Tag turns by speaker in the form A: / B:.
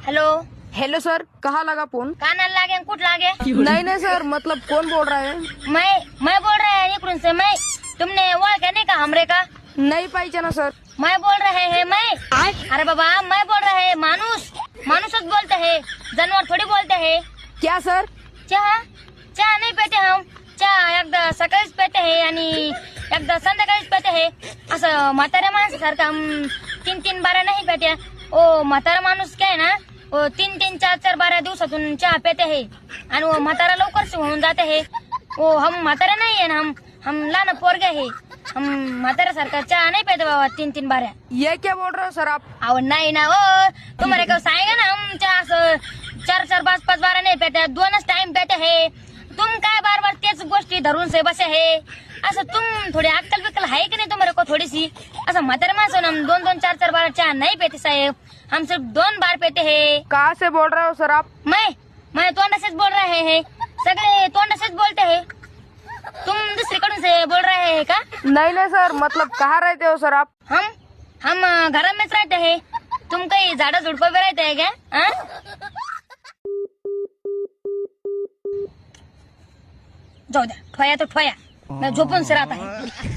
A: Hello
B: hello sir, कहाँ लगा phone?
A: काना लागे कुछ लागे?
B: नहीं नहीं सर, मतलब कौन बोल रहा है?
A: मैं बोल रहा है इकडून से मैं। तुमने ओळख नहीं का हमरे का?
B: नहीं पहचाना सर।
A: मैं बोल रहे हैं मैं। अरे बाबा मैं बोल रहे हैं मानुसच बोलते हैं, जानवर थोड़ी बोलते हैं।
B: क्या सर?
A: चहा नाही पेते हम। चहा एकदा सकाळीच पेते है आणि एकदा संध्याकाळीच पेते है। असं म्हाताऱ्या माणसासारखं हम 3-3 बारा नहीं पेते। ओ म्हातारा माणूस काय ना, वो 3-3 4-4 12 दिवसातून चहा पेते है आणि वो म्हातारा लवकर से होऊन जाते है। वो हम म्हातारा नहीं है ना, हम लहान पोरगे है। हम म्हातारा सारखा चहा नहीं पेते बाबा 3-3 बाऱ्या।
B: ये क्या बोल रहे हो सर आप?
A: अहो नाही ना ओ, तुम्हारे को सांगेगा ना हम चहा असं 4-4 5-5 बारा नहीं पेते, 2च टाइम पेते है। तुम काय बार बार तेच गोष्टी धरून से बसे है। असं तुम थोडी अक्कल बिक्कल है की नहीं तुम्हारे को थोड़ी सी? असं म्हातारे माणसं हम 2-2 4-4 बार चहा नहीं पेते साहेब, हम सिर्फ 2 बार पेते है।
B: कहाँ से बोल रहे हो सर आप?
A: मैं तोंडा से बोल रहे हैं, सगळे तोंडा से बोलते हैं। तुम दुसरीकडून से बोल रहे हैं का?
B: नहीं नहीं सर, मतलब कहाँ रहते हो सर आप?
A: हम घर में रहते हैं। तुम कहीं झाड़ा झुड़पा पे रहते हैं क्या? जाऊ द्या, ठोया तो ठोया, मैं झोपून से राहता है।